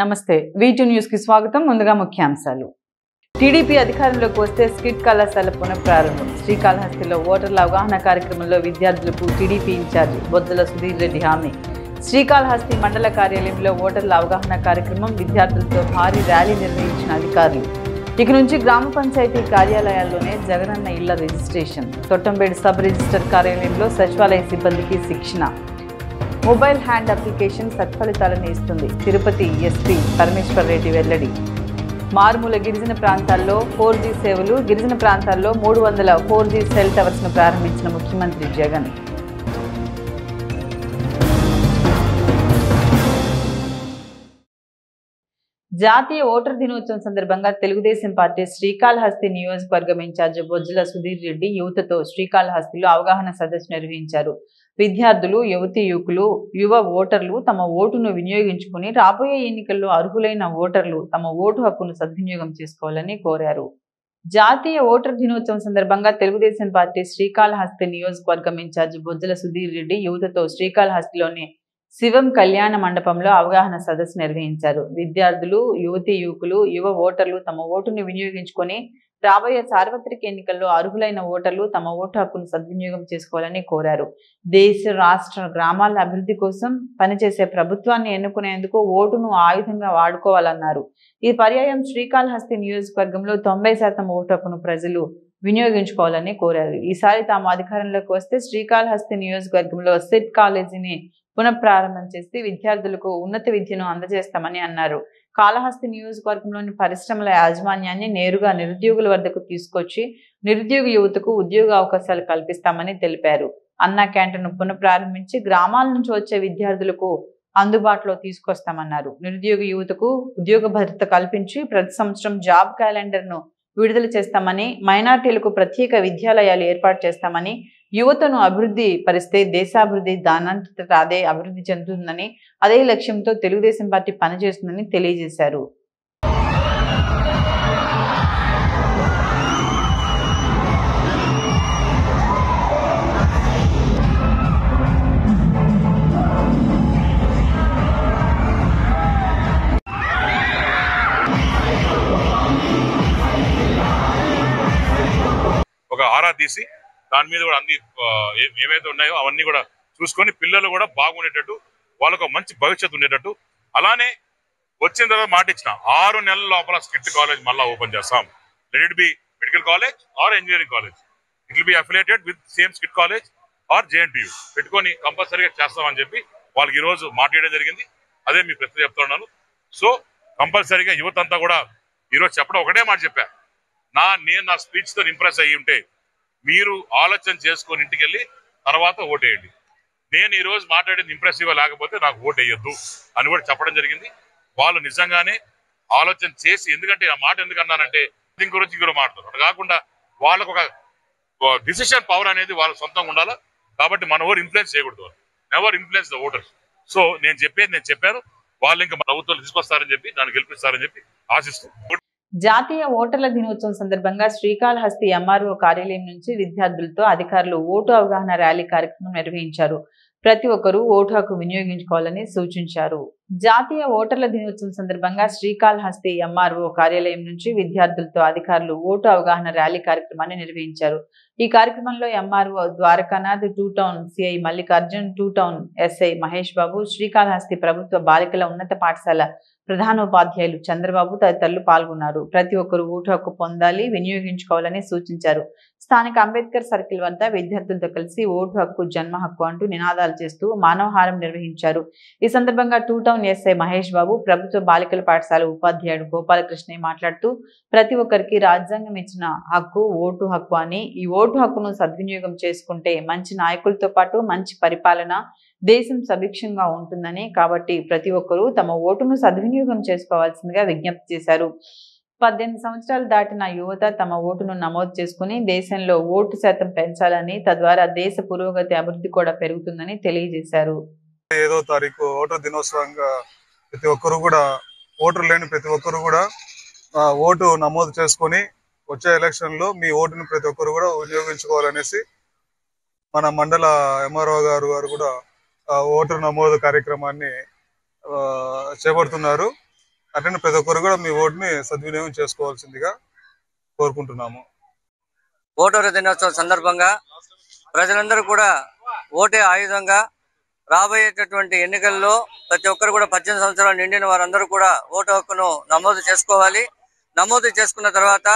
నమస్తే V2 news కి స్వాగతం. ముందుగా ముఖ్యాంశాలు. టీడీపీ అధికారంలోకి వస్తే స్కిట్ కళాశాల పునఃప్రారంభం. శ్రీకాళహస్తిలో ఓటర్ల అవగాహన కార్యక్రమంలో విద్యార్థులకు టీడీపీ ఇన్ఛార్జి బొజ్జల సుధీర్ రెడ్డి హామీ. శ్రీకాళహస్తి మండల కార్యాలయంలో ఓటర్ల అవగాహన కార్యక్రమం, విద్యార్థులతో భారీ ర్యాలీ నిర్వహించిన అధికారులు. ఇక నుంచి గ్రామ పంచాయతీ కార్యాలయాల్లోనే జగనన్న ఇళ్ల రిజిస్ట్రేషన్. తొట్టంబేడు సబ్ రిజిస్టర్ కార్యాలయంలో సచివాలయ సిబ్బందికి శిక్షణ. మొబైల్ హ్యాండ్ అప్లికేషన్ సత్ఫలితాలను ఇస్తుంది. తిరుపతి ఎస్పీ పరమేశ్వర్ రెడ్డి వెల్లడి. మారుమూల గిరిజన ప్రాంతాల్లో 4G సేవలు. గిరిజన ప్రాంతాల్లో 300 4G సెల్ టవర్స్ ను ప్రారంభించిన ముఖ్యమంత్రి జగన్. జాతీయ ఓటర్ దినోత్సవం సందర్భంగా తెలుగుదేశం పార్టీ శ్రీకాళహస్తి నియోజకవర్గం ఇన్ఛార్జ్ బొజ్జల సుధీర్ రెడ్డి యువతతో శ్రీకాళహస్తిలో అవగాహన సదస్సు నిర్వహించారు. విద్యార్థులు, యువతీ యువకులు, యువ ఓటర్లు తమ ఓటును వినియోగించుకుని రాబోయే ఎన్నికల్లో అర్హులైన ఓటర్లు తమ ఓటు హక్కును సద్వినియోగం చేసుకోవాలని కోరారు. జాతీయ ఓటర్ దినోత్సవం సందర్భంగా తెలుగుదేశం పార్టీ శ్రీకాళహస్తి నియోజకవర్గం ఇన్ఛార్జ్ బొజ్జల సుధీర్ రెడ్డి యువతతో శ్రీకాళహస్తిలోని శివం కళ్యాణ మండపంలో అవగాహన సదస్సు నిర్వహించారు. విద్యార్థులు, యువతీ యువకులు, యువ ఓటర్లు తమ ఓటును వినియోగించుకొని రాబోయే సార్వత్రిక ఎన్నికల్లో అర్హులైన ఓటర్లు తమ ఓటు హక్కును సద్వినియోగం చేసుకోవాలని కోరారు. దేశ, రాష్ట్ర, గ్రామాల అభివృద్ధి కోసం పనిచేసే ప్రభుత్వాన్ని ఎన్నుకునేందుకు ఓటును ఆయుధంగా వాడుకోవాలన్నారు. ఈ పర్యాయం శ్రీకాళహస్తి నియోజకవర్గంలో 90% ఓటు హక్కును ప్రజలు వినియోగించుకోవాలని కోరారు. ఈసారి తాము అధికారంలోకి వస్తే శ్రీకాళహస్తి నియోజకవర్గంలో సెట్ కాలేజీని పునఃప్రారంభం చేసి విద్యార్థులకు ఉన్నత విద్యను అందజేస్తామని అన్నారు. కాళహస్తి నియోజకవర్గంలోని పరిశ్రమల యాజమాన్యాన్ని నేరుగా నిరుద్యోగుల వద్దకు తీసుకొచ్చి నిరుద్యోగ యువతకు ఉద్యోగ అవకాశాలు కల్పిస్తామని తెలిపారు. అన్నా క్యాంటీన్ను పునఃప్రారంభించి గ్రామాల నుంచి వచ్చే విద్యార్థులకు అందుబాటులో తీసుకొస్తామన్నారు. నిరుద్యోగ యువతకు ఉద్యోగ భద్రత కల్పించి ప్రతి సంవత్సరం జాబ్ క్యాలెండర్ను విడుదల చేస్తామని, మైనార్టీలకు ప్రత్యేక విద్యాలయాలు ఏర్పాటు చేస్తామని, యువతను అభివృద్ధి పరిస్తే దేశాభివృద్ధి దానంతట అదే అభివృద్ధి చెందుతుందని, అదే లక్ష్యంతో తెలుగుదేశం పార్టీ పనిచేస్తుందని తెలియజేశారు. ఒక ఆరా తీసి దాని మీద కూడా అన్ని ఏవైతే ఉన్నాయో అవన్నీ కూడా చూసుకొని పిల్లలు కూడా బాగుండేటట్టు, వాళ్ళకు మంచి భవిష్యత్తు ఉండేటట్టు, అలానే వచ్చిన తర్వాత మాట ఇచ్చిన 6 నెలల లోపల స్కిట్ కాలేజ్ మళ్ళీ ఓపెన్ చేస్తాం. Let it be medical college are engineering college, it will be affiliated with same skit college are JNTU పెట్టుకొని కంపల్సరీగా చేస్తామని చెప్పి వాళ్ళకి ఈ రోజు మాట్లాడడం జరిగింది. అదే మీ ప్రశ్న చెప్తున్నాను. సో కంపల్సరీగా యువత అంతా కూడా ఈరోజు చెప్పడం ఒకటే మాట చెప్పా, నేను నా స్పీచ్ తో ఇంప్రెస్ అయ్యి ఉంటే మీరు ఆలోచన చేసుకొని ఇంటికి వెళ్ళి తర్వాత ఓటేయండి. నేను ఈ రోజు మాట్లాడింది ఇంప్రెసివ్ లేకపోతే నాకు ఓటు వేయొద్దు అని కూడా చెప్పడం జరిగింది. వాళ్ళు నిజంగానే ఆలోచన చేసి, ఎందుకంటే ఆ మాట ఎందుకన్నానంటే దీని గురించి కూడా మాట్లాడుతారు కాకుండా వాళ్ళకు ఒక డిసిషన్ పవర్ అనేది వాళ్ళ సొంతంగా ఉండాలి. కాబట్టి మన ఓవర్ ఇన్ఫ్లుయెన్స్ చేయకూడదు, never influence the voters. So నేను చెప్పాను, వాళ్ళు ఇంకా మన ప్రభుత్వాలు తీసుకొస్తారని చెప్పి దాన్ని గెలిపిస్తారని చెప్పి ఆశిస్తూ. జాతీయ ఓటర్ల దినోత్సవం సందర్భంగా శ్రీకాళహస్తి MRO కార్యాలయం నుంచి విద్యార్థులతో అధికారులు ఓటు అవగాహన ర్యాలీ కార్యక్రమం నిర్వహించారు. ప్రతి ఒక్కరూ ఓటు హక్కు వినియోగించుకోవాలని సూచించారు. జాతీయ ఓటర్ల దినోత్సవం సందర్భంగా శ్రీకాళహస్తి MRO కార్యాలయం నుంచి విద్యార్థులతో అధికారులు ఓటు అవగాహన ర్యాలీ కార్యక్రమాన్ని నిర్వహించారు. ఈ కార్యక్రమంలో MRO Dwarakanath, 2 town CI Mallikarjun, 2 town SI Mahesh Babu, Srikalahasti ప్రభుత్వ బాలికల ఉన్నత పాఠశాల ప్రధానోపాధ్యాయులు చంద్రబాబు తదితరులు పాల్గొన్నారు. ప్రతి ఒక్కరూ ఓటు హక్కు పొందాలి, వినియోగించుకోవాలని సూచించారు. స్థానిక అంబేద్కర్ సర్కిల్ వద్ద విద్యార్థులతో కలిసి ఓటు హక్కు జన్మ హక్కు అంటూ నినాదాలు చేస్తూ మానవహారం నిర్వహించారు. ఈ సందర్భంగా 2 టౌన్ SI మహేష్ బాబు, ప్రభుత్వ బాలికల పాఠశాల ఉపాధ్యాయుడు గోపాలకృష్ణ మాట్లాడుతూ ప్రతి ఒక్కరికి రాజ్యాంగం ఇచ్చిన హక్కు ఓటు హక్కు అని, ఈ ఓటు హక్కును సద్వినియోగం చేసుకుంటే మంచి నాయకులతో పాటు మంచి పరిపాలన, దేశం సభిక్షంగా ఉంటుందని, కాబట్టి ప్రతి ఒక్కరూ తమ ఓటును సద్వినియోగం చేసుకోవాల్సిందిగా విజ్ఞప్తి చేశారు. 18 సంవత్సరాలు దాటిన యువత తమ ఓటును నమోదు చేసుకుని దేశంలో ఓటు శాతం పెంచాలని, తద్వారా దేశ పురోగతి, అభివృద్ధి కూడా పెరుగుతుందని తెలియజేశారు. 5వ తారీఖు ఓటర్ దినోత్సవంగా ప్రతి ఒక్కరు కూడా, ఓటర్ లేని ప్రతి ఒక్కరు కూడా ఓటు నమోదు చేసుకొని వచ్చే ఎలక్షన్ లో మీ ఓటును ప్రతి ఒక్కరు కూడా వినియోగించుకోవాలనేసి మన మండల MRO గారు కూడా ఓటర్ నమోదు కార్యక్రమాన్ని చేపడుతున్నారు. అట్లనే ప్రతి ఒక్కరు కూడా మీ ఓటుని సద్వినియోగం చేసుకోవాల్సిందిగా కోరుకుంటున్నాము. ఓటరు దినోత్సవం సందర్భంగా ప్రజలందరూ కూడా ఓటే ఆయుధంగా రాబోయేటటువంటి ఎన్నికల్లో ప్రతి ఒక్కరు కూడా 18 సంవత్సరాలు నిండిన వారందరూ కూడా ఓటు హక్కును నమోదు చేసుకోవాలి. నమోదు చేసుకున్న తర్వాత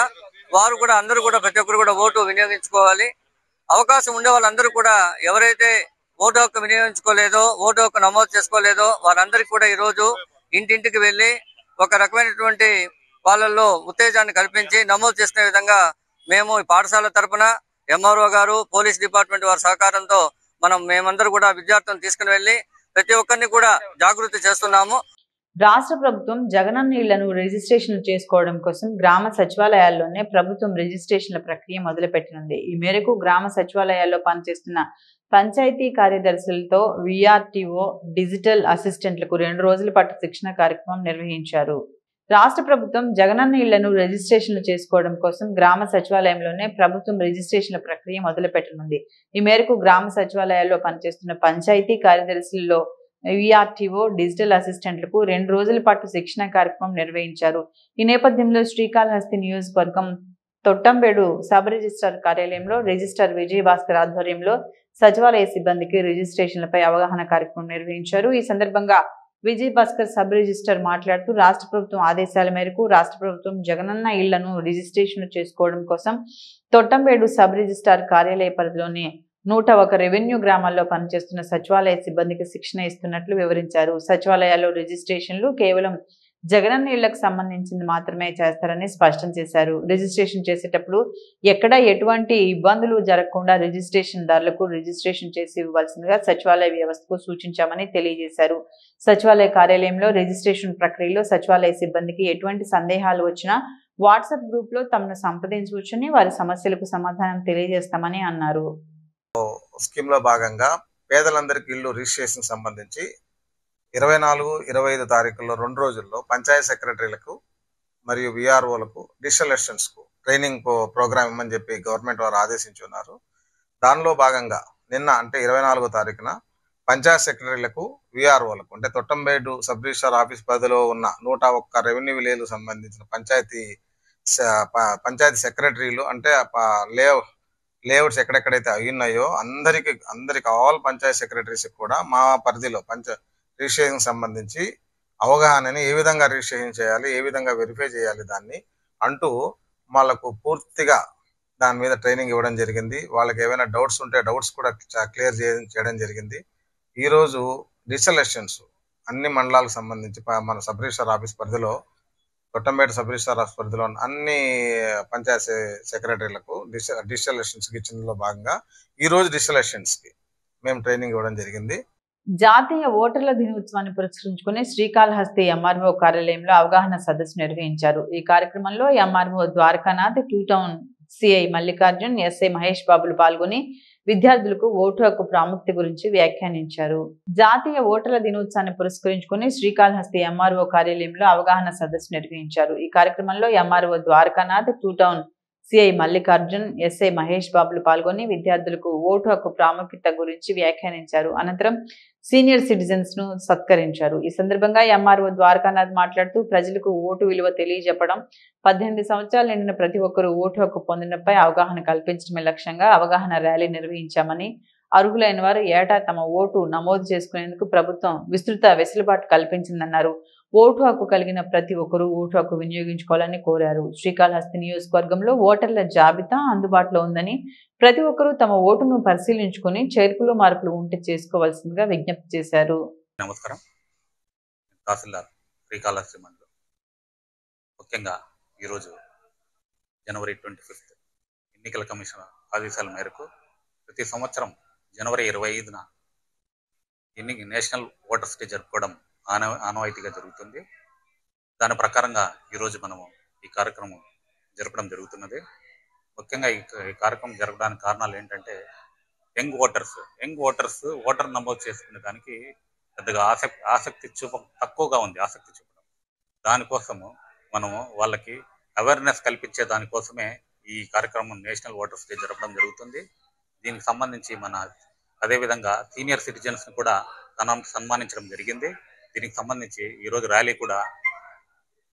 వారు కూడా అందరూ కూడా ప్రతి ఒక్కరు కూడా ఓటు వినియోగించుకోవాలి. అవకాశం ఉండే వాళ్ళందరూ కూడా ఎవరైతే ఓటు హక్కు వినియోగించుకోలేదో, ఓటు హక్కు నమోదు చేసుకోలేదో వారందరికీ కూడా ఈ రోజు ఇంటింటికి వెళ్లి ఒక రకమైనటువంటి వాళ్ళల్లో ఉత్తేజాన్ని కల్పించి నమోదు చేసుకునే విధంగా మేము ఈ పాఠశాల తరపున ఎంఆర్ఓ గారు, పోలీస్ డిపార్ట్మెంట్ వారి సహకారంతో మేమందరూ కూడా విద్యార్థులను తీసుకుని వెళ్లి ప్రతి ఒక్కరిని కూడా జాగృతి చేస్తున్నాము. రాష్ట్ర ప్రభుత్వం జగనన్న ఇళ్లను రిజిస్ట్రేషన్ చేసుకోవడం కోసం గ్రామ సచివాలయాల్లోనే ప్రభుత్వం రిజిస్ట్రేషన్ల ప్రక్రియ మొదలుపెట్టనుంది. ఈ మేరకు గ్రామ సచివాలయాల్లో పనిచేస్తున్న పంచాయతీ కార్యదర్శులతో విఆర్టీఓ, డిజిటల్ అసిస్టెంట్లకు 2 రోజుల పాటు శిక్షణ కార్యక్రమం నిర్వహించారు. రాష్ట్ర ప్రభుత్వం జగనన్న ఇళ్లను రిజిస్ట్రేషన్లు చేసుకోవడం కోసం గ్రామ సచివాలయంలోనే ప్రభుత్వం రిజిస్ట్రేషన్ల ప్రక్రియ మొదలుపెట్టనుంది. ఈ మేరకు గ్రామ సచివాలయాల్లో పనిచేస్తున్న పంచాయతీ కార్యదర్శుల్లో విఆర్టీఓ, డిజిటల్ అసిస్టెంట్లకు 2 రోజుల పాటు శిక్షణ కార్యక్రమం నిర్వహించారు. ఈ నేపథ్యంలో శ్రీకాళహస్తి నియోజకవర్గం తొట్టంబేడు సబ్ రిజిస్ట్రార్ కార్యాలయంలో రిజిస్ట్రార్ విజయభాస్కర్ ఆధ్వర్యంలో సచివాలయ సిబ్బందికి రిజిస్ట్రేషన్లపై అవగాహన కార్యక్రమం నిర్వహించారు. ఈ సందర్భంగా విజయభాస్కర్ సబ్ రిజిస్ట్రార్ మాట్లాడుతూ రాష్ట్ర ప్రభుత్వం ఆదేశాల మేరకు రాష్ట్ర ప్రభుత్వం జగనన్న ఇళ్లను రిజిస్ట్రేషన్ చేసుకోవడం కోసం తొట్టంబేడు సబ్ రిజిస్ట్రార్ కార్యాలయ పరిధిలోని 101 రెవెన్యూ గ్రామాల్లో పనిచేస్తున్న సచివాలయ సిబ్బందికి శిక్షణ ఇస్తున్నట్లు వివరించారు. సచివాలయాల్లో రిజిస్ట్రేషన్లు కేవలం జగనన్న ఇళ్లకు సంబంధించింది మాత్రమే చేస్తారని స్పష్టం చేశారు. రిజిస్ట్రేషన్ చేసేటప్పుడు ఎక్కడ ఎటువంటి ఇబ్బందులు జరగకుండా రిజిస్ట్రేషన్దారులకు రిజిస్ట్రేషన్ చేసి ఇవ్వాల్సిందిగా సచివాలయ వ్యవస్థకు సూచించామని తెలియజేశారు. సచివాలయ కార్యాలయంలో రిజిస్ట్రేషన్ ప్రక్రియలో సచివాలయ సిబ్బందికి ఎటువంటి సందేహాలు వచ్చినా వాట్సాప్ గ్రూప్ లో తమను సంప్రదించవచ్చని, వారి సమస్యలకు సమాధానం తెలియజేస్తామని అన్నారు. స్కీమ్ లో భాగంగా పేదలందరికీ ఇల్లు రిజిస్ట్రేషన్ సంబంధించి 24, 25 తారీఖుల్లో 2 రోజుల్లో పంచాయత్ సెక్రటరీలకు మరియు విఆర్ఓలకు, డిజిటల్ అసిస్టెంట్స్ కు ట్రైనింగ్ ప్రోగ్రామ్ ఇమ్మని చెప్పి గవర్నమెంట్ వారు ఆదేశించి ఉన్నారు. దానిలో భాగంగా నిన్న అంటే 24వ తారీఖున పంచాయత్ సెక్రటరీలకు, విఆర్ఓలకు అంటే తొట్టంబేడు సబ్ రిజిస్ట్రార్ ఆఫీస్ పరిధిలో ఉన్న 101 రెవెన్యూ విలేజ్లకు సంబంధించిన పంచాయతీ సెక్రటరీలు అంటే లేఅవుట్స్ ఎక్కడెక్కడైతే ఉన్నాయో అందరికి ఆల్ పంచాయత్ సెక్రటరీస్ కూడా మా పరిధిలో రిజిస్ట్రేషన్ సంబంధించి అవగాహనని ఏ విధంగా రిజిస్ట్రేషన్ చేయాలి, ఏ విధంగా వెరిఫై చేయాలి దాన్ని అంటూ వాళ్ళకు పూర్తిగా దాని మీద ట్రైనింగ్ ఇవ్వడం జరిగింది. వాళ్ళకి ఏమైనా డౌట్స్ ఉంటే డౌట్స్ కూడా క్లియర్ చేయడం జరిగింది. ఈరోజు డిజిటల్ అసిస్టెంట్స్ అన్ని మండలాలకు సంబంధించి మన సబ్ రిజిస్ట్రార్ ఆఫీస్ పరిధిలో, తొట్టంబేట సబ్ రిజిస్ట్రార్ ఆఫీస్ పరిధిలో అన్ని పంచాయత్ సెక్రటరీలకు డిజిటల్ అసిస్టెంట్స్కి ఇచ్చిందిలో భాగంగా ఈరోజు డిజిటల్ అసిస్టెంట్స్కి మేము ట్రైనింగ్ ఇవ్వడం జరిగింది. జాతీయ ఓటర్ల దినోత్సవాన్ని పురస్కరించుకుని శ్రీకాళహస్తి ఎంఆర్ఓ కార్యాలయంలో అవగాహన సదస్సు నిర్వహించారు. ఈ కార్యక్రమంలో MRO Dwarakanath, 2 town CI Mallikarjun, SI Mahesh బాబులు పాల్గొని విద్యార్థులకు ఓటు హక్కు ప్రాముఖ్యత గురించి వ్యాఖ్యానించారు. జాతీయ ఓటర్ల దినోత్సవాన్ని పురస్కరించుకుని శ్రీకాళహస్తి ఎంఆర్ఓ కార్యాలయంలో అవగాహన సదస్సు నిర్వహించారు. ఈ కార్యక్రమంలో MRO Dwarakanath, 2 town CI Mallikarjun, SI Mahesh బాబులు పాల్గొని విద్యార్థులకు ఓటు హక్కు ప్రాముఖ్యత గురించి వ్యాఖ్యానించారు. అనంతరం సీనియర్ సిటిజన్స్ ను సత్కరించారు. ఈ సందర్భంగా ఎంఆర్ఓ ద్వారకానాథ్ మాట్లాడుతూ ప్రజలకు ఓటు విలువ తెలియజెప్పడం, 18 సంవత్సరాలు నిండిన ప్రతి ఒక్కరూ ఓటు హక్కు పొందడంపై అవగాహన కల్పించడమే లక్ష్యంగా అవగాహన ర్యాలీ నిర్వహించామని, అర్హులైన వారు ఏటా తమ ఓటు నమోదు చేసుకునేందుకు ప్రభుత్వం విస్తృత వెసులుబాటు కల్పించిందన్నారు. ఓటు హక్కు కలిగిన ప్రతి ఒక్కరూ ఓటు హక్కు వినియోగించుకోవాలని కోరారు. శ్రీకాళహస్తి నియోజకవర్గంలో ఓటర్ల జాబితా అందుబాటులో ఉందని, ప్రతి ఒక్కరూ తమ ఓటును పరిశీలించుకుని చేర్పులు మార్పులు ఉంటే చేసుకోవాల్సిందిగా విజ్ఞప్తి చేశారు. నమస్కారం. తహసీల్దార్ శ్రీకాళహస్తి మండలం. ముఖ్యంగా ఈరోజు జనవరి 25 ఎన్నికల కమిషన్ ఆదేశాల మేరకు ప్రతి సంవత్సరం జనవరి 25న నేషనల్ ఓటర్స్ డే జరుపుకోవడం ఆనవాయితీగా జరుగుతుంది. దాని ప్రకారంగా ఈరోజు మనము ఈ కార్యక్రమం జరపడం జరుగుతున్నది. ముఖ్యంగా ఈ కార్యక్రమం జరగడానికి కారణాలు ఏంటంటే యంగ్ ఓటర్స్ ఓటర్ నమోదు చేసుకునే దానికి పెద్దగా ఆసక్తి తక్కువగా ఉంది. ఆసక్తి చూపడం దానికోసము మనము వాళ్ళకి అవేర్నెస్ కల్పించే దానికోసమే ఈ కార్యక్రమం నేషనల్ ఓటర్స్ డే జరపడం జరుగుతుంది. దీనికి సంబంధించి అదేవిధంగా సీనియర్ సిటిజన్స్ ని కూడా సన్మానించడం జరిగింది. దీనికి సంబంధించి ఈరోజు ర్యాలీ కూడా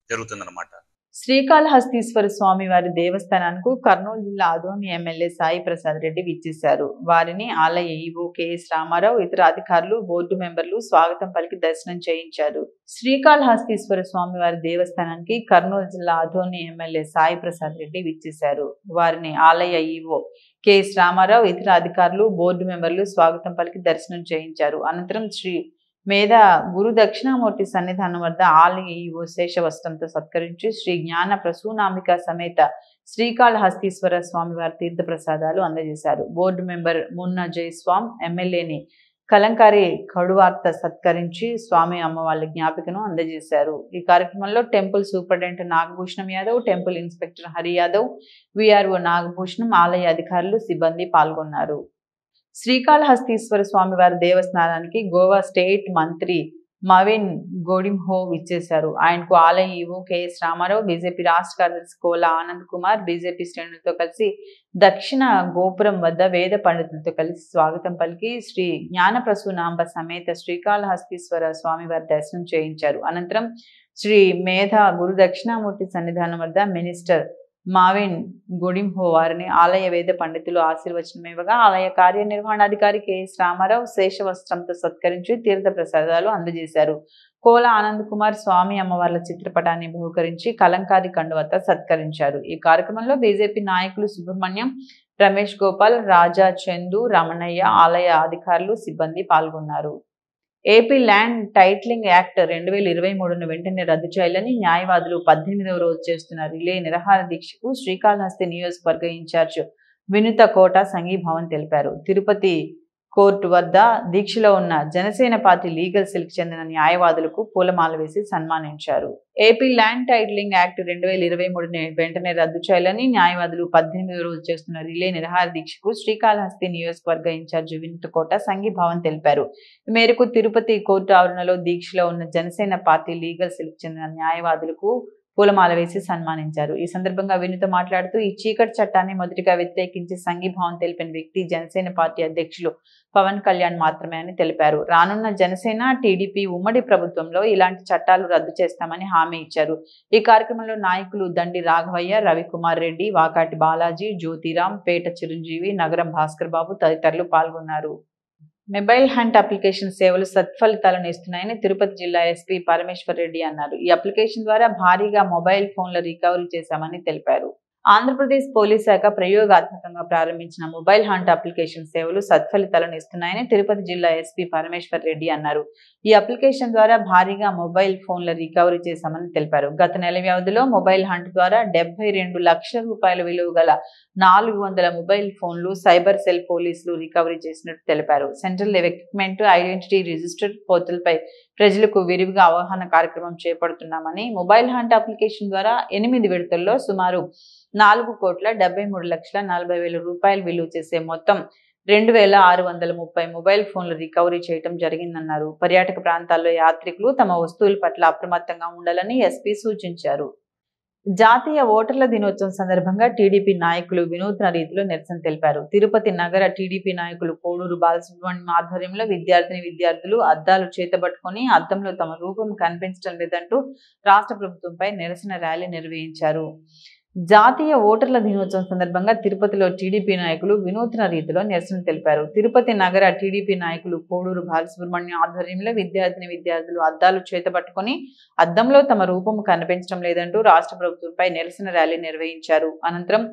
జరుగుతుందన్నమాట. శ్రీకాళహస్తీశ్వర స్వామి వారి దేవస్థానానికి కర్నూలు జిల్లా ఆదోని ఎమ్మెల్యే సాయి ప్రసాద్ రెడ్డి విచ్చేశారు. వారిని ఆలయ ఈవో కెఎస్ రామారావు, ఇతర అధికారులు, బోర్డు మెంబర్లు స్వాగతం పలికి దర్శనం చేయించారు. శ్రీకాళహస్తీశ్వర స్వామి వారి దేవస్థానానికి కర్నూలు జిల్లా ఆదోని ఎమ్మెల్యే సాయి ప్రసాద్ రెడ్డి విచ్చేశారు. వారిని ఆలయ ఈవో కెఎస్ రామారావు, ఇతర అధికారులు, బోర్డు మెంబర్లు స్వాగతం పలికి దర్శనం చేయించారు. అనంతరం శ్రీ మేధ గురు దక్షిణామూర్తి సన్నిధానం వద్ద ఆలయ ఈవో శేషవస్త్రంతో సత్కరించి శ్రీ జ్ఞాన ప్రసూనాంబిక సమేత శ్రీకాళహస్తీశ్వర స్వామి వారి తీర్థ ప్రసాదాలు అందజేశారు. బోర్డు మెంబర్ మున్నా జయస్వామ్ ఎమ్మెల్యేని కలంకారీ కడువార్త సత్కరించి స్వామి అమ్మవార్ల జ్ఞాపికను అందజేశారు. ఈ కార్యక్రమంలో temple superintendent Nagabhushanam Yadav, temple inspector Hari Yadav, VRO Nagabhushanam, ఆలయ అధికారులు, సిబ్బంది పాల్గొన్నారు. శ్రీకాళహస్తీశ్వర స్వామి వారి దేవస్థానానికి గోవా స్టేట్ మంత్రి మవిన్ గోడింహో విచ్చేశారు. ఆయనకు ఆలయ ఈవో కెఎస్ రామారావు, బీజేపీ రాష్ట్ర కార్యదర్శి కోలా ఆనంద్ కుమార్, బీజేపీ శ్రేణులతో కలిసి దక్షిణ గోపురం వద్ద వేద పండితులతో కలిసి స్వాగతం పలికి శ్రీ జ్ఞాన ప్రసూనాంబ సమేత శ్రీకాళహస్తీశ్వర స్వామి వారి దర్శనం చేయించారు. అనంతరం శ్రీ మేధ గురు దక్షిణామూర్తి సన్నిధానం వద్ద మినిస్టర్ మావిన్ గొడింహో వారిని ఆలయ వేద పండితులు ఆశీర్వచనం ఇవ్వగా ఆలయ కార్యనిర్వహణాధికారి కెఎస్ రామారావు శేషవస్త్రంతో సత్కరించి తీర్థ ప్రసాదాలు అందజేశారు. కోల ఆనంద్ కుమార్ స్వామి అమ్మవార్ల చిత్రపటాన్ని బహుకరించి కలంకారీ కండువతో సత్కరించారు. ఈ కార్యక్రమంలో బీజేపీ నాయకులు సుబ్రహ్మణ్యం, రమేష్ గోపాల్, రాజా, చందు, రమణయ్య, ఆలయ అధికారులు, సిబ్బంది పాల్గొన్నారు. ఏపీ ల్యాండ్ టైటిలింగ్ యాక్ట్ 2023ను వెంటనే రద్దు చేయాలని న్యాయవాదులు 18వ రోజు చేస్తున్న రిలే నిరాహార దీక్షకు శ్రీకాళహస్తి నియోజకవర్గ ఇన్ఛార్జ్ వినుత కోట సంఘీభావం తెలిపారు. తిరుపతి కోర్టు వద్ద దీక్షలో ఉన్న జనసేన పార్టీ లీగల్ సెల్కి చెందిన న్యాయవాదులకు పూలమాల వేసి సన్మానించారు. ఏపీ ల్యాండ్ టైటిలింగ్ యాక్ట్ 2023ని వెంటనే రద్దు చేయాలని న్యాయవాదులు 18వ రోజు చేస్తున్న రిలే నిరాహార దీక్షకు శ్రీకాళహస్తి నియోజకవర్గ ఇన్ఛార్జ్ వినుత కోట సంఘీభావం తెలిపారు. ఈ మేరకు తిరుపతి కోర్టు ఆవరణలో దీక్షలో ఉన్న జనసేన పార్టీ లీగల్ సెల్కి చెందిన న్యాయవాదులకు పూలమాల వేసి సన్మానించారు. ఈ సందర్భంగా వినుత మాట్లాడుతూ ఈ చీకటి చట్టాన్ని మొదటిగా వ్యతిరేకించి సంఘీభావం తెలిపిన వ్యక్తి జనసేన పార్టీ అధ్యక్షులు పవన్ కళ్యాణ్ మాత్రమే అని తెలిపారు. రానున్న జనసేన టీడీపీ ఉమ్మడి ప్రభుత్వంలో ఇలాంటి చట్టాలు రద్దు చేస్తామని హామీ ఇచ్చారు. ఈ కార్యక్రమంలో నాయకులు దండి రాఘవయ్య, రవికుమార్ రెడ్డి, వాకాటి బాలాజీ, జ్యోతిరాం, పేట చిరంజీవి, నగరం భాస్కర్ బాబు తదితరులు పాల్గొన్నారు. మొబైల్ హంట్ అప్లికేషన్ సేవలు సత్ఫలితాలను ఇస్తున్నాయని తిరుపతి జిల్లా ఎస్పీ పరమేశ్వర్ రెడ్డి అన్నారు. ఈ అప్లికేషన్ ద్వారా భారీగా మొబైల్ ఫోన్ల రికవరీ చేశామని తెలిపారు. ఆంధ్రప్రదేశ్ పోలీస్ శాఖ ప్రయోగాత్మకంగా ప్రారంభించిన మొబైల్ హంట్ అప్లికేషన్ సేవలు సత్ఫలితాలను ఇస్తున్నాయని తిరుపతి జిల్లా ఎస్పీ పరమేశ్వర్ రెడ్డి అన్నారు. ఈ అప్లికేషన్ ద్వారా భారీగా మొబైల్ ఫోన్ల రికవరీ చేశామని తెలిపారు. గత నెల వ్యవధిలో మొబైల్ హంట్ ద్వారా 72 లక్షల రూపాయల విలువ గల 400 మొబైల్ ఫోన్లు సైబర్ సెల్ పోలీసులు రికవరీ చేసినట్టు తెలిపారు. Central equipment identity register portal పై ప్రజలకు విరివిగా అవగాహన కార్యక్రమం చేపడుతున్నామని, మొబైల్ హంట్ అప్లికేషన్ ద్వారా 8 విడతల్లో సుమారు 4,73,40,000 రూపాయలు విలువ చేసే మొత్తం 2,630 మొబైల్ ఫోన్లు రికవరీ చేయడం జరిగిందన్నారు. పర్యాటక ప్రాంతాల్లో యాత్రికులు తమ వస్తువుల పట్ల అప్రమత్తంగా ఉండాలని ఎస్పీ సూచించారు. జాతీయ ఓటర్ల దినోత్సవం సందర్భంగా టీడీపీ నాయకులు వినూత్న రీతిలో నిరసన తెలిపారు. తిరుపతి నగర టీడీపీ నాయకులు కోడూరు బాలసుబ్రహ్మణ్యం ఆధ్వర్యంలో విద్యార్థులు అద్దాలు చేతబట్టుకుని అద్దంలో తమ రూపం కనిపించడం లేదంటూ రాష్ట్ర ప్రభుత్వంపై నిరసన ర్యాలీ నిర్వహించారు. జాతీయ ఓటర్ల దినోత్సవం సందర్భంగా తిరుపతిలో టీడీపీ నాయకులు వినూత్న రీతిలో నిరసన తెలిపారు. తిరుపతి నగర టీడీపీ నాయకులు కోడూరు బాలసుబ్రహ్మణ్యం ఆధ్వర్యంలో విద్యార్థులు అద్దాలు చేతబట్టుకుని అద్దంలో తమ రూపం కనిపించడం లేదంటూ రాష్ట్ర ప్రభుత్వంపై నిరసన ర్యాలీ నిర్వహించారు. అనంతరం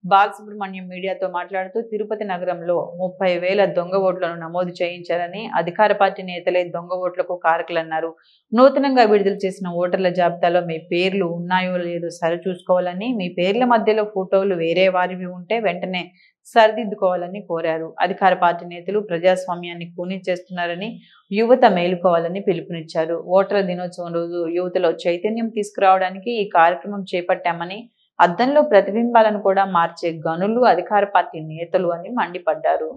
బాలసుబ్రహ్మణ్యం మీడియాతో మాట్లాడుతూ తిరుపతి నగరంలో 30,000 దొంగ ఓట్లను నమోదు చేయించారని, అధికార పార్టీ నేతలే దొంగ ఓట్లకు కారకులన్నారు. నూతనంగా విడుదల చేసిన ఓటర్ల జాబితాలో మీ పేర్లు ఉన్నాయో లేదో సరిచూసుకోవాలని, మీ పేర్ల మధ్యలో ఫోటోలు వేరే వారివి ఉంటే వెంటనే సరిదిద్దుకోవాలని కోరారు. అధికార పార్టీ నేతలు ప్రజాస్వామ్యాన్ని కూనీ చేస్తున్నారని, యువత మేలుకోవాలని పిలుపునిచ్చారు. ఓటర్ల దినోత్సవం రోజు యువతలో చైతన్యం తీసుకురావడానికి ఈ కార్యక్రమం చేపట్టామని, అద్దంలో ప్రతిబింబాలను కూడా మార్చే గనులు అధికార పార్టీ నేతలు అని మండిపడ్డారు.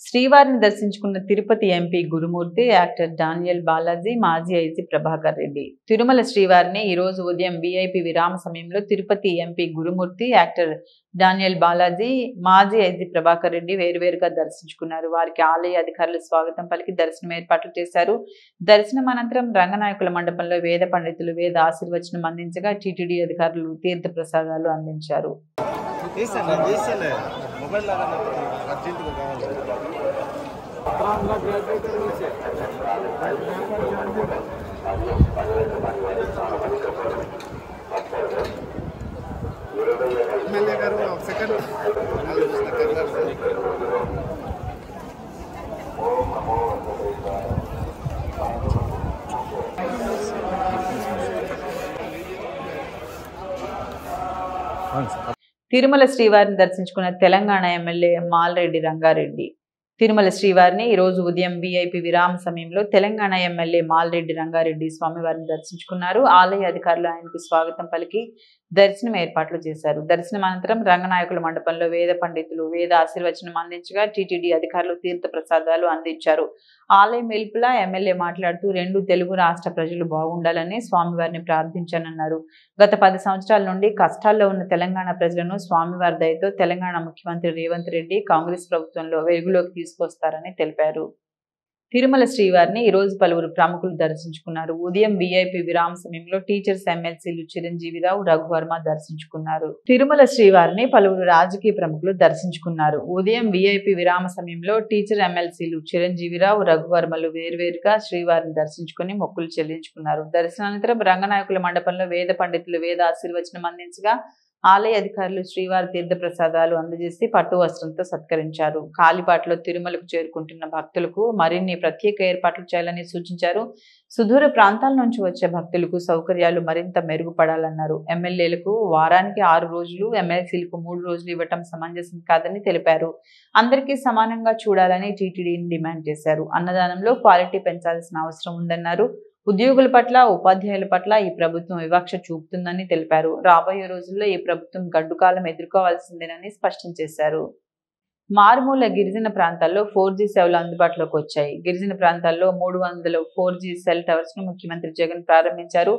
శ్రీవారిని దర్శించుకున్న తిరుపతి ఎంపీ గురుమూర్తి, యాక్టర్ డానియల్ బాలాజీ, మాజీ ఐజీ ప్రభాకర్ రెడ్డి. తిరుమల శ్రీవారిని ఈ రోజు ఉదయం వీఐపీ విరామ సమయంలో తిరుపతి ఎంపీ గురుమూర్తి, యాక్టర్ డానియల్ బాలాజీ, మాజీ ఐజీ ప్రభాకర్ రెడ్డి వేరువేరుగా దర్శించుకున్నారు. వారికి ఆలయ అధికారులు స్వాగతం పలికి దర్శనం ఏర్పాట్లు చేశారు. దర్శనం అనంతరం రంగనాయకుల మండపంలో వేద పండితులు వేద ఆశీర్వచనం అందించగా టీటీడీ అధికారులు తీర్థ ప్రసాదాలు అందించారు. తిరుమల శ్రీవారిని దర్శించుకున్న తెలంగాణ ఎమ్మెల్యే మాల్రెడ్డి రంగారెడ్డి. తిరుమల శ్రీవారిని ఈ రోజు ఉదయం వీఐపీ విరామ సమయంలో తెలంగాణ ఎమ్మెల్యే మాల్రెడ్డి రంగారెడ్డి స్వామివారిని దర్శించుకున్నారు. ఆలయ అధికారులు ఆయనకు స్వాగతం పలికి దర్శనం ఏర్పాట్లు చేశారు. దర్శనం అనంతరం రంగనాయకుల మండపంలో వేద పండితులు వేద ఆశీర్వచనం అందించగా టీటీడీ అధికారులు తీర్థ ప్రసాదాలు అందించారు. ఆలయం వెలుపల ఎమ్మెల్యే మాట్లాడుతూ 2 తెలుగు రాష్ట్ర ప్రజలు బాగుండాలని స్వామివారిని ప్రార్థించానన్నారు. గత 10 సంవత్సరాల నుండి కష్టాల్లో ఉన్న తెలంగాణ ప్రజలను స్వామివారి దయతో తెలంగాణ ముఖ్యమంత్రి రేవంత్ రెడ్డి కాంగ్రెస్ ప్రభుత్వంలో వెలుగులోకి తీసుకొస్తారని తెలిపారు. తిరుమల శ్రీవారిని ఈ రోజు పలువురు ప్రముఖులు దర్శించుకున్నారు. ఉదయం వీఐపీ విరామ సమయంలో టీచర్స్ ఎమ్మెల్సీలు చిరంజీవిరావు, రఘువర్మ దర్శించుకున్నారు. తిరుమల శ్రీవారిని పలువురు రాజకీయ ప్రముఖులు దర్శించుకున్నారు. ఉదయం వీఐపీ విరామ సమయంలో టీచర్ ఎమ్మెల్సీలు చిరంజీవిరావు, రఘువర్మలు వేర్వేరుగా శ్రీవారిని దర్శించుకుని మొక్కులు చెల్లించుకున్నారు. దర్శనానంతరం రంగనాయకుల మండపంలో వేద పండితులు వేద ఆశీర్వచనం అందించగా ఆలయ అధికారులు శ్రీవారి తీర్థ ప్రసాదాలు అందజేసి పట్టు వస్త్రంతో సత్కరించారు. కాలిబాటలో తిరుమలకు చేరుకుంటున్న భక్తులకు మరిన్ని ప్రత్యేక ఏర్పాట్లు చేయాలని సూచించారు. సుదూర ప్రాంతాల నుంచి వచ్చే భక్తులకు సౌకర్యాలు మరింత మెరుగుపడాలన్నారు. ఎమ్మెల్యేలకు వారానికి 6 రోజులు, ఎమ్మెల్సీలకు 3 రోజులు ఇవ్వటం సమంజసం కాదని తెలిపారు. అందరికీ సమానంగా చూడాలని టీటీడీని డిమాండ్ చేశారు. అన్నదానంలో క్వాలిటీ పెంచాల్సిన అవసరం ఉందన్నారు. ఉద్యోగుల పట్ల, ఉపాధ్యాయుల పట్ల ఈ ప్రభుత్వం వివక్ష చూపుతుందని తెలిపారు. రాబోయే రోజుల్లో ఈ ప్రభుత్వం గడ్డుకాలం ఎదుర్కోవాల్సిందేనని స్పష్టం చేశారు. మారుమూల గిరిజన ప్రాంతాల్లో 4G సేవలు అందుబాటులోకి వచ్చాయి. గిరిజన ప్రాంతాల్లో 300 4G సెల్ టవర్స్ ను ముఖ్యమంత్రి జగన్ ప్రారంభించారు.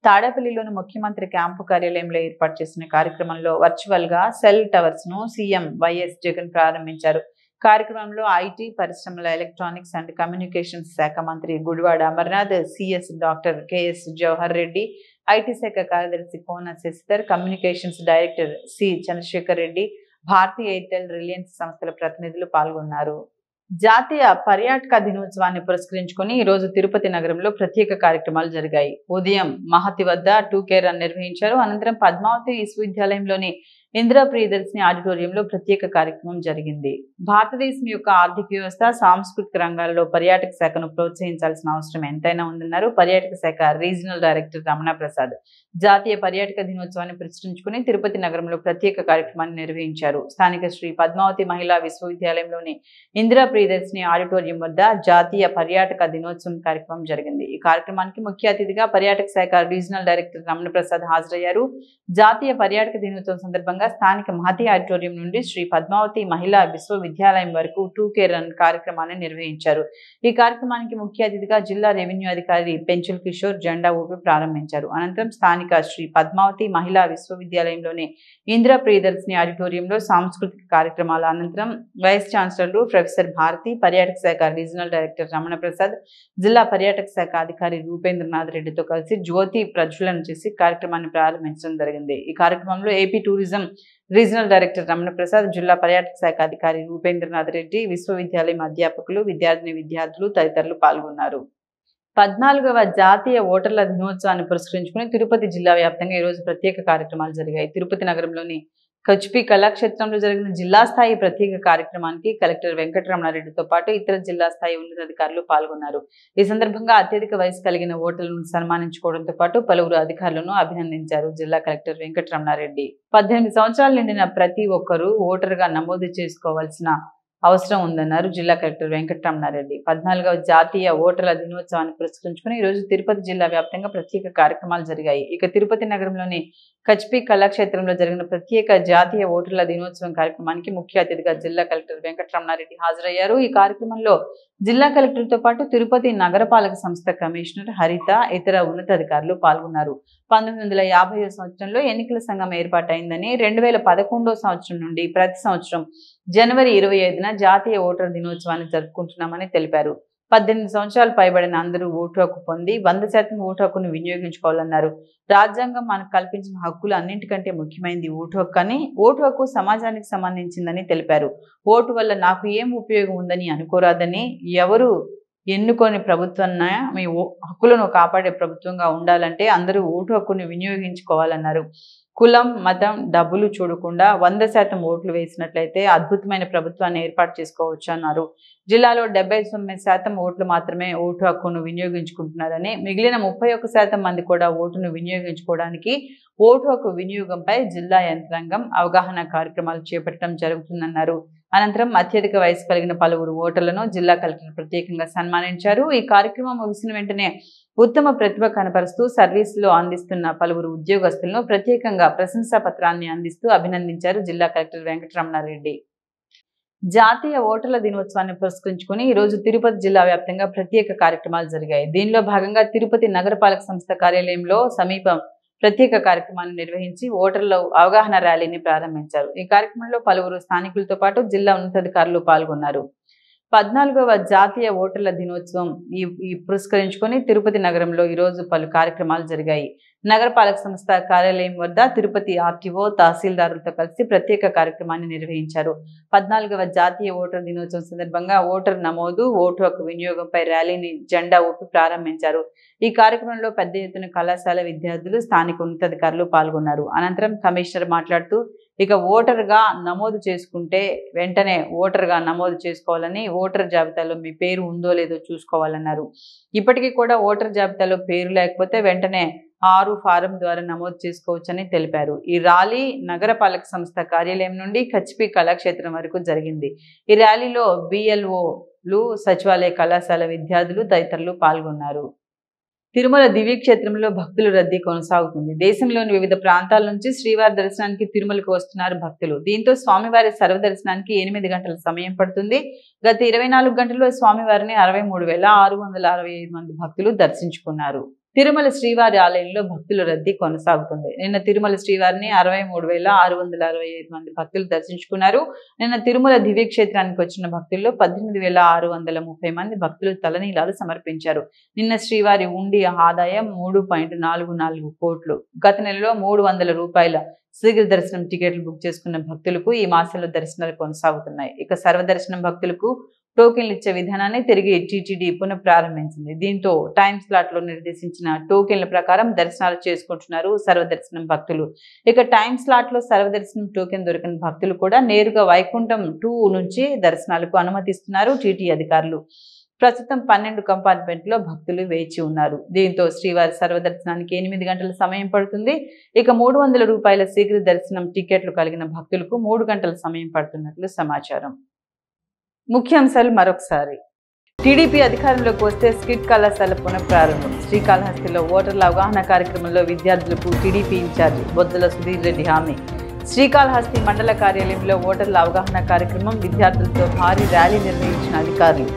తాడేపల్లిలోని ముఖ్యమంత్రి క్యాంపు కార్యాలయంలో ఏర్పాటు చేసిన కార్యక్రమంలో వర్చువల్ గా సెల్ టవర్స్ ను సీఎం వైఎస్ జగన్ ప్రారంభించారు. కార్యక్రమంలో ఐటీ, పరిశ్రమల, ఎలక్ట్రానిక్స్ అండ్ కమ్యూనికేషన్స్ శాఖ మంత్రి Gudivada Amarnath, CS doctor KS Jawahar Reddy, IT శాఖ కార్యదర్శి Kona Sasidhar, communications director C Chandrasekhar Reddy, Bharti Airtel, Reliance సంస్థల ప్రతినిధులు పాల్గొన్నారు. జాతీయ పర్యాటక దినోత్సవాన్ని పురస్కరించుకుని ఈ రోజు తిరుపతి నగరంలో ప్రత్యేక కార్యక్రమాలు జరిగాయి. ఉదయం మహతి వద్ద 2K రన్ నిర్వహించారు. అనంతరం పద్మావతి విశ్వవిద్యాలయంలోని ఇందిరా ప్రియదర్శిని ఆడిటోరియంలో ప్రత్యేక కార్యక్రమం జరిగింది. భారతదేశం యొక్క ఆర్థిక వ్యవస్థ, సాంస్కృతిక రంగాల్లో పర్యాటక శాఖను ప్రోత్సహించాల్సిన అవసరం ఎంతైనా ఉందన్నారు పర్యాటక శాఖ రీజనల్ డైరెక్టర్ రమణ ప్రసాద్. జాతీయ పర్యాటక దినోత్సవాన్ని పురస్కరించుకుని తిరుపతి నగరంలో ప్రత్యేక కార్యక్రమాన్ని నిర్వహించారు. స్థానిక శ్రీ పద్మావతి మహిళా విశ్వవిద్యాలయంలోని ఇందిరా ప్రియదర్శిని ఆడిటోరియం వద్ద జాతీయ పర్యాటక దినోత్సవం కార్యక్రమం జరిగింది. ఈ కార్యక్రమానికి ముఖ్య అతిథిగా పర్యాటక శాఖ రీజనల్ డైరెక్టర్ రమణ ప్రసాద్ హాజరయ్యారు. జాతీయ పర్యాటక దినోత్సవం సందర్భంగా స్థానిక మహతి ఆడిటోరియం నుండి శ్రీ పద్మావతి మహిళా విశ్వవిద్యాలయం వరకు 2K రన్ కార్యక్రమాన్ని నిర్వహించారు. ఈ కార్యక్రమానికి ముఖ్య అతిథిగా జిల్లా రెవెన్యూ అధికారి పెంచుల్ కిషోర్ జెండా ఊపి ప్రారంభించారు. అనంతరం స్థానిక శ్రీ పద్మావతి మహిళా విశ్వవిద్యాలయంలోని ఇందిరా ప్రియదర్శిని ఆడిటోరియంలో సాంస్కృతిక కార్యక్రమాల అనంతరం వైస్ ఛాన్సలర్ ప్రొఫెసర్ భారతి, పర్యాటక శాఖ రీజనల్ డైరెక్టర్ రమణ ప్రసాద్, జిల్లా పర్యాటక శాఖ అధికారి రూపేంద్రనాథ్ రెడ్డితో కలిసి జ్యోతి ప్రజ్వలన చేసి కార్యక్రమాన్ని ప్రారంభించడం జరిగింది. ఈ కార్యక్రమంలో AP tourism regional director Ramana Prasad, జిల్లా పర్యాటక శాఖ అధికారి రూపేంద్రనాథ్ రెడ్డి, విశ్వవిద్యాలయం అధ్యాపకులు, విద్యార్థులు తదితరులు పాల్గొన్నారు. 14వ జాతీయ ఓటర్ల దినోత్సవాన్ని పురస్కరించుకుని తిరుపతి జిల్లా వ్యాప్తంగా ఈ రోజు ప్రత్యేక కార్యక్రమాలు జరిగాయి. తిరుపతి నగరంలోని కచ్పి కళాక్షేత్రంలో జరిగిన జిల్లా స్థాయి ప్రత్యేక కార్యక్రమానికి కలెక్టర్ వెంకటరమణారెడ్డితో పాటు ఇతర జిల్లా స్థాయి ఉన్నతాధికారులు పాల్గొన్నారు. ఈ సందర్భంగా అత్యధిక వయసు కలిగిన ఓటర్లను సన్మానించుకోవడంతో పాటు పలువురు అధికారులను అభినందించారు. జిల్లా కలెక్టర్ వెంకటరమణారెడ్డి 18 సంవత్సరాలు నిండిన ప్రతి ఒక్కరూ ఓటరుగా నమోదు చేసుకోవాల్సిన అవసరం ఉందన్నారు జిల్లా కలెక్టర్ వెంకటరమణారెడ్డి. 14వ జాతీయ ఓటర్ల దినోత్సవాన్ని పురస్కరించుకుని ఈ రోజు తిరుపతి జిల్లా వ్యాప్తంగా ప్రత్యేక కార్యక్రమాలు జరిగాయి. ఇక తిరుపతి నగరంలోని కచ్పి కళాక్షేత్రంలో జరిగిన ప్రత్యేక జాతీయ ఓటర్ల దినోత్సవం కార్యక్రమానికి ముఖ్య అతిథిగా జిల్లా కలెక్టర్ వెంకటరమణారెడ్డి హాజరయ్యారు. ఈ కార్యక్రమంలో జిల్లా కలెక్టర్తో పాటు తిరుపతి నగరపాలక సంస్థ కమిషనర్ హరిత, ఇతర ఉన్నతాధికారులు పాల్గొన్నారు. 1950వ సంవత్సరంలో ఎన్నికల సంఘం ఏర్పాటైందని 2011వ సంవత్సరం నుండి ప్రతి సంవత్సరం జనవరి 25న జాతీయ ఓటర్ దినోత్సవాన్ని జరుపుకుంటున్నామని తెలిపారు. 18 సంవత్సరాలు పైబడిన అందరూ ఓటు హక్కు పొంది 100% ఓటు హక్కును వినియోగించుకోవాలన్నారు. రాజ్యాంగం మనకు కల్పించిన హక్కులు అన్నింటికంటే ముఖ్యమైనది ఓటు హక్కు అని, ఓటు హక్కు సమాజానికి సంబంధించిందని తెలిపారు. ఓటు వల్ల నాకు ఏం ఉపయోగం ఉందని అనుకోరాదని, ఎవరు ఎన్నుకొని ప్రభుత్వాన్ని మీ హక్కులను కాపాడే ప్రభుత్వంగా ఉండాలంటే అందరూ ఓటు హక్కును వినియోగించుకోవాలన్నారు. కులం, మతం, డబ్బులు చూడకుండా 100% ఓట్లు వేసినట్లయితే అద్భుతమైన ప్రభుత్వాన్ని ఏర్పాటు చేసుకోవచ్చు అన్నారు. జిల్లాలో 79% ఓట్లు మాత్రమే ఓటు హక్కును వినియోగించుకుంటున్నారని, మిగిలిన 31% మంది కూడా ఓటును వినియోగించుకోవడానికి ఓటు హక్కు వినియోగంపై జిల్లా యంత్రాంగం అవగాహన కార్యక్రమాలు చేపట్టడం జరుగుతుందన్నారు. అనంతరం అత్యధిక వయసు కలిగిన పలువురు ఓటర్లను జిల్లా కలెక్టర్ ప్రత్యేకంగా సన్మానించారు. ఈ కార్యక్రమం ముగిసిన వెంటనే ఉత్తమ ప్రతిభ కనపరుస్తూ సర్వీసులో అందిస్తున్న పలువురు ఉద్యోగస్తులను ప్రత్యేకంగా ప్రశంసా పత్రాన్ని అందిస్తూ అభినందించారు జిల్లా కలెక్టర్ వెంకటరమణారెడ్డి. జాతీయ ఓటర్ల దినోత్సవాన్ని పురస్కరించుకుని ఈ రోజు తిరుపతి జిల్లా వ్యాప్తంగా ప్రత్యేక కార్యక్రమాలు జరిగాయి. దీనిలో భాగంగా తిరుపతి నగరపాలక సంస్థ కార్యాలయంలో సమీపం ప్రత్యేక కార్యక్రమాన్ని నిర్వహించి ఓటర్ల అవగాహన ర్యాలీని ప్రారంభించారు. ఈ కార్యక్రమంలో పలువురు స్థానికులతో పాటు జిల్లా ఉన్నతాధికారులు పాల్గొన్నారు. 14వ జాతీయ ఓటర్ల దినోత్సవం ఈ పురస్కరించుకొని తిరుపతి నగరంలో ఈ రోజు పలు కార్యక్రమాలు జరిగాయి. నగరపాలక సంస్థ కార్యాలయం వద్ద తిరుపతి ఆర్టీఓ, తహసీల్దారులతో కలిసి ప్రత్యేక కార్యక్రమాన్ని నిర్వహించారు. 14వ జాతీయ ఓటర్ దినోత్సవం సందర్భంగా ఓటర్ నమోదు, ఓటు హక్కు వినియోగంపై ర్యాలీని జెండా ఊపి ప్రారంభించారు. ఈ కార్యక్రమంలో పెద్ద ఎత్తున కళాశాల విద్యార్థులు, స్థానిక ఉన్నతాధికారులు పాల్గొన్నారు. అనంతరం కమిషనర్ మాట్లాడుతూ, ఇక ఓటర్గా నమోదు చేసుకుంటే వెంటనే ఓటర్గా నమోదు చేసుకోవాలని, ఓటర్ జాబితాలో మీ పేరు ఉందో లేదో చూసుకోవాలన్నారు. ఇప్పటికీ కూడా ఓటర్ జాబితాలో పేరు లేకపోతే వెంటనే 6 ఫారం ద్వారా నమోదు చేసుకోవచ్చని తెలిపారు. ఈ ర్యాలీ నగరపాలక సంస్థ కార్యాలయం నుండి కచ్పి కళాక్షేత్రం వరకు జరిగింది. ఈ ర్యాలీలో BLOలు, సచివాలయ కళాశాల విద్యార్థులు తదితరులు పాల్గొన్నారు. తిరుమల దివ్యక్షేత్రంలో భక్తుల రద్దీ కొనసాగుతుంది. దేశంలోని వివిధ ప్రాంతాల నుంచి శ్రీవారి దర్శనానికి తిరుమలకు వస్తున్నారు భక్తులు. దీంతో స్వామివారి సర్వదర్శనానికి 8 గంటల సమయం పడుతుంది. గత 24 గంటల్లో స్వామివారిని 63,665 మంది భక్తులు దర్శించుకున్నారు. తిరుమల శ్రీవారి ఆలయంలో భక్తుల రద్దీ కొనసాగుతుంది. నిన్న తిరుమల శ్రీవారిని 63,665 మంది భక్తులు దర్శించుకున్నారు. నిన్న తిరుమల దివ్యక్షేత్రానికి వచ్చిన భక్తుల్లో 18,630 మంది భక్తులు తలనీలాలు సమర్పించారు. నిన్న శ్రీవారి ఉండి ఆదాయం 3.44 కోట్లు. గత నెలలో 300 రూపాయల శీఘ్ర దర్శనం టికెట్లు బుక్ చేసుకున్న భక్తులకు ఈ మాసంలో దర్శనాలు కొనసాగుతున్నాయి. ఇక సర్వదర్శనం భక్తులకు టోకెన్లు ఇచ్చే విధానాన్ని తిరిగి టీటీడీ పునఃప్రారంభించింది. దీంతో టైం స్లాట్ లో నిర్దేశించిన టోకెన్ల ప్రకారం దర్శనాలు చేసుకుంటున్నారు సర్వదర్శనం భక్తులు. ఇక టైం స్లాట్ లో సర్వదర్శనం టోకెన్ దొరికిన భక్తులు కూడా నేరుగా వైకుంఠం 2 నుంచి దర్శనాలకు అనుమతిస్తున్నారు టీటీ అధికారులు. ప్రస్తుతం 12 కంపార్ట్మెంట్లో భక్తులు వేచి ఉన్నారు. దీంతో శ్రీవారి సర్వదర్శనానికి 8 గంటల సమయం పడుతుంది. ఇక 300 రూపాయల శీఘ్ర దర్శనం టికెట్లు కలిగిన భక్తులకు 3 గంటల సమయం పడుతున్నట్లు సమాచారం. ముఖ్యాంశాలు మరొకసారి. టీడీపీ అధికారంలోకి వస్తే స్కిట్ కళాశాల పునఃప్రారంభం. శ్రీకాళహస్తిలో ఓటర్ల అవగాహన కార్యక్రమంలో విద్యార్థులకు టీడీపీ ఇన్ఛార్జి బొజ్జల సుధీర్ రెడ్డి హామీ. శ్రీకాళహస్తి మండల కార్యాలయంలో ఓటర్ల అవగాహన కార్యక్రమం, విద్యార్థులతో భారీ ర్యాలీ నిర్వహించిన అధికారులు.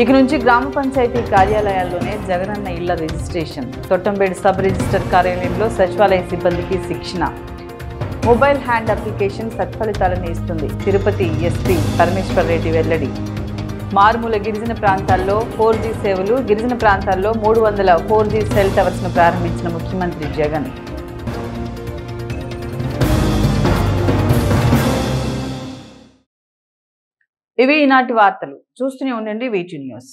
ఇక నుంచి గ్రామ పంచాయతీ కార్యాలయాల్లోనే జగనన్న ఇళ్ల రిజిస్ట్రేషన్. తొట్టంబేడు సబ్ రిజిస్టర్ కార్యాలయంలో సచివాలయ సిబ్బందికి శిక్షణ. మొబైల్ హ్యాండ్ అప్లికేషన్ సత్ఫలితాలను ఇస్తుంది. తిరుపతి ఎస్పీ పరమేశ్వర్ రెడ్డి వెల్లడి. మారుమూల గిరిజన ప్రాంతాల్లో 4G సేవలు. గిరిజన ప్రాంతాల్లో 300 4G సెల్ టవర్స్ ను ప్రారంభించిన ముఖ్యమంత్రి జగన్. ఇవి ఈనాటి వార్తలు. చూస్తూనే ఉండండి VT న్యూస్.